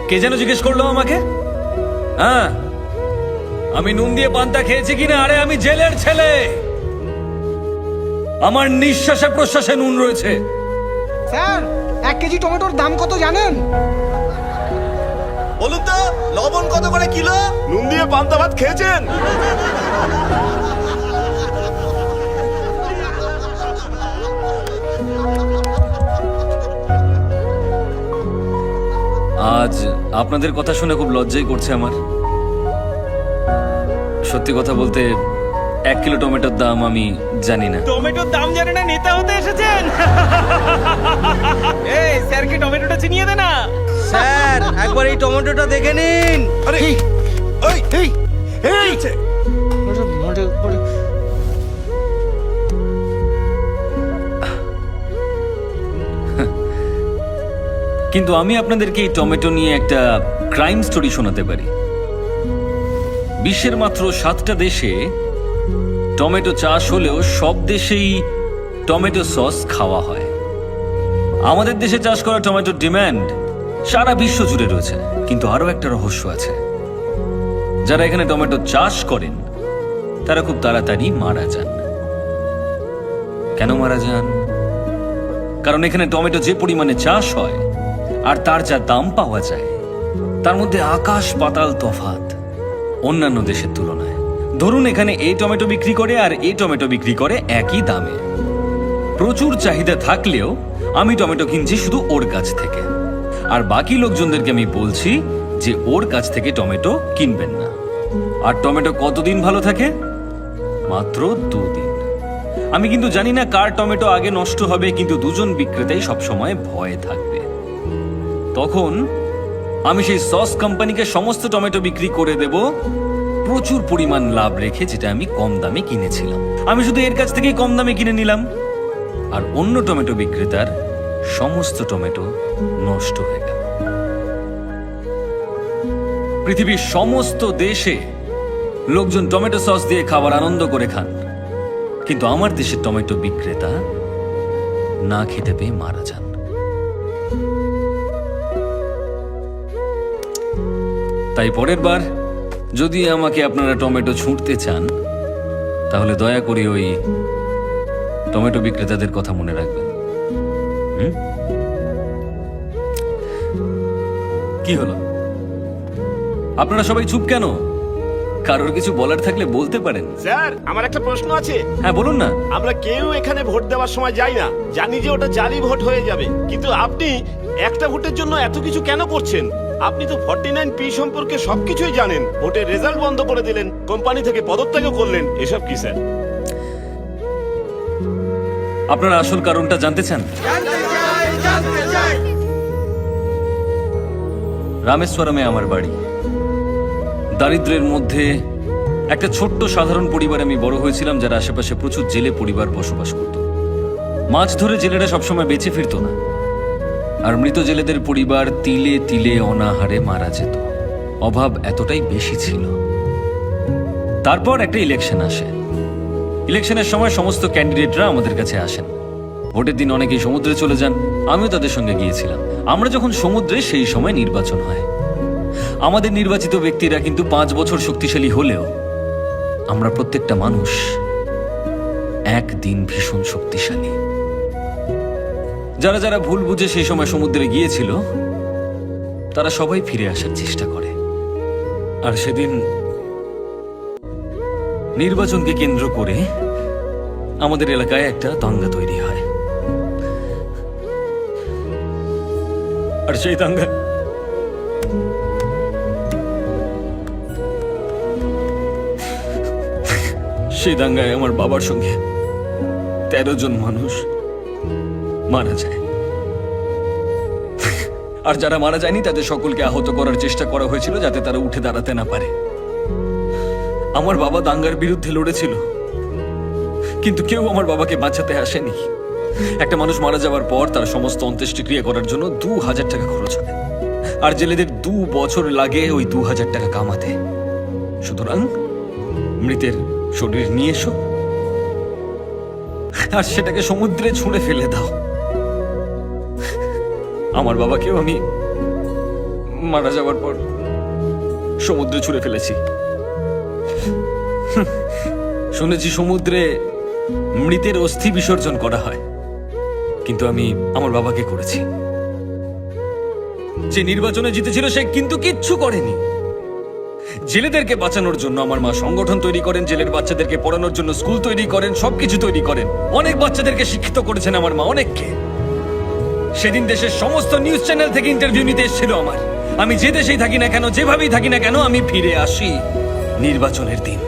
কে যেন জিজ্ঞেস করলো আমাকে? হ্যাঁ, আমি নুন দিয়ে পান্তা খেয়েছি কিনা? আরে আমি জেলের ছেলে, আমার নিঃশ্বাসে প্রশ্বাসে নুন রয়েছে। স্যার, 1 কেজি টমেটোর দাম কত জানেন? বলুন তো, লবণ কত করে কিলো? নুন দিয়ে পান্তা ভাত খেয়েছেন? আজ আপনাদের কথা শুনে খুব লজ্জাই করছে আমার। সত্যি কথা বলতে 1 কিলো টমেটোর দাম আমি জানি না। টমেটোর দাম জানে না, নেতা হতে এসেছেন? এই স্যারকে টমেটোটা চিনিয়ে দে না। স্যার, একবার এই টমেটোটা দেখে নিন। আরে এই, ওই এই, এই হচ্ছে। কিন্তু আমি আপনাদেরকে এই টমেটো নিয়ে একটা ক্রাইম স্টোরি শোনাতে পারি। বিশ্বের মাত্র 7টা দেশে টমেটো চাষ হলেও সব দেশেই টমেটো সস খাওয়া হয়। আমাদের দেশে চাষ করা টমেটোর ডিমান্ড সারা বিশ্ব জুড়ে রয়েছে। কিন্তু আরো একটা রহস্য আছে, যারা এখানে টমেটো চাষ করেন তারা খুব তাড়াতাড়ি মারা যান। কেন মারা যান? কারণ এখানে টমেটো যে পরিমাণে চাষ হয় আর তার যা দাম পাওয়া যায়, তার মধ্যে আকাশ পাতাল তফাৎ অন্যান্য দেশের তুলনায়। ধরুন এখানে এই টমেটো বিক্রি করে আর এই টমেটো বিক্রি করে একই দামে। প্রচুর চাহিদা থাকলেও আমি টমেটো কিনছি শুধু ওর কাছ থেকে, আর বাকি লোকজনদেরকে আমি বলছি যে ওর কাছ থেকে টমেটো কিনবেন না। আর টমেটো কতদিন ভালো থাকে? মাত্র 2 দিন। আমি কিন্তু জানি না কার টমেটো আগে নষ্ট হবে, কিন্তু দুজন বিক্রেতাই সবসময় ভয়ে থাকবে। তখন আমি সেই সস কোম্পানিকে সমস্ত টমেটো বিক্রি করে দেব প্রচুর পরিমাণ লাভ রেখে, যেটা আমি কম দামে কিনেছিলাম। আমি শুধু এর কাছ থেকেই কম দামে কিনে নিলাম, আর অন্য টমেটো বিক্রেতার সমস্ত টমেটো নষ্ট হয়ে গেল। পৃথিবীর সমস্ত দেশে লোকজন টমেটো সস দিয়ে খাবার আনন্দ করে খান, কিন্তু আমার দেশের টমেটো বিক্রেতা না খেতে পেয়ে মারা যান। তাই পরের বার যদি আমাকে আপনারা টমেটো ছুঁড়তে চান, তাহলে দয়া করে ওই টমেটো বিক্রেতাদের কথা মনে রাখবেন। কি হলো? আপনারা সবাই চুপ কেন? কারোর কিছু বলার থাকলে বলতে পারেন। স্যার, আমার একটা প্রশ্ন আছে। হ্যাঁ, বলুন না। আমরা কেউ এখানে ভোট দেওয়ার সময় যাই না, জানি যে ওটা জালি ভোট হয়ে যাবে, কিন্তু আপনি একটা ভোটের জন্য এত কিছু কেন করছেন? আপনি তো 49P সম্পর্কে সবকিছুই জানেন। ভোটের রেজাল্ট বন্ধ করে দিলেন, কোম্পানি থেকে পদত্যাগও করলেন। এসব কি স্যার? আপনারা আসল কারণটা জানতে চান? রামেশ্বরমে আমার বাড়ি। দারিদ্র্যের মধ্যে একটা ছোট্ট সাধারণ পরিবারে আমি বড় হয়েছিলাম, যার আশেপাশে প্রচুর জেলে পরিবার বসবাস করত। মাছ ধরে জেলেরা সবসময় বেঁচে ফিরত না, আর মৃত জেলেদের পরিবার তিলে তিলে অনাহারে মারা যেত। অভাব এতটাই বেশি ছিল। তারপর একটা ইলেকশন আসে। ইলেকশনের সময় সমস্ত ক্যান্ডিডেটরা আমাদের কাছে আসেন। ভোটের দিন অনেকেই সমুদ্রে চলে যান, আমিও তাদের সঙ্গে গিয়েছিলাম। আমরা যখন সমুদ্রে, সেই সময় নির্বাচন হয়। আমাদের নির্বাচিত ব্যক্তিরা কিন্তু 5 বছর শক্তিশালী হলেও আমরা প্রত্যেকটা মানুষ একদিন ভীষণ শক্তিশালী। যারা যারা ভুল বুঝে সেই সময় সমুদ্রে গিয়েছিল, তারা সবাই ফিরে আসার চেষ্টা করে। আর সেদিন নির্বাচনকে কেন্দ্র করে আমাদের এলাকায় একটা দাঙ্গা তৈরি হয়। আর সেই দাঙ্গায় আমার বাবার সঙ্গে 13 জন মানুষ মারা যায়। আর যারা মারা যায়নি তাদের সকলকে আহত করার চেষ্টা করা হয়েছিল, যাতে তারা উঠে দাঁড়াতে না পারে। আমার বাবা দাঙ্গার বিরুদ্ধে লড়েছিল, কিন্তু কেউ আমার বাবাকে বাঁচাতে আসেনি। একটা মানুষ মারা যাওয়ার পর তার সমস্ত অন্ত্যেষ্টিক্রিয়া করার জন্য 2000 টাকা খরচ হয়, আর জেলেদের 2 বছর লাগে ওই 2000 টাকা কামাতে। সুতরাং মৃতের শরীর নিয়ে এসো আর সেটাকে সমুদ্রে ছুঁড়ে ফেলে দাও। আমার বাবাকেও আমি মারা যাওয়ার পর সমুদ্রে ছুঁড়ে ফেলেছি। শুনেছি সমুদ্রে মৃতের অস্থি বিসর্জন করা হয়, কিন্তু আমি আমার বাবাকে করেছি। যে নির্বাচনে জিতেছিল সে কিন্তু কিচ্ছু করেনি। জেলেদেরকে বাঁচানোর জন্য আমার মা সংগঠন তৈরি করেন, জেলের বাচ্চাদেরকে পড়ানোর জন্য স্কুল তৈরি করেন, সবকিছু তৈরি করেন। অনেক বাচ্চাদেরকে শিক্ষিত করেছেন আমার মা, অনেককে। সেদিন দেশের সমস্ত নিউজ চ্যানেল থেকে ইন্টারভিউ নিতে এসেছিল আমার। আমি যে দেশেই থাকি না কেন, যেভাবেই থাকি না কেন, আমি ফিরে আসি নির্বাচনের দিন।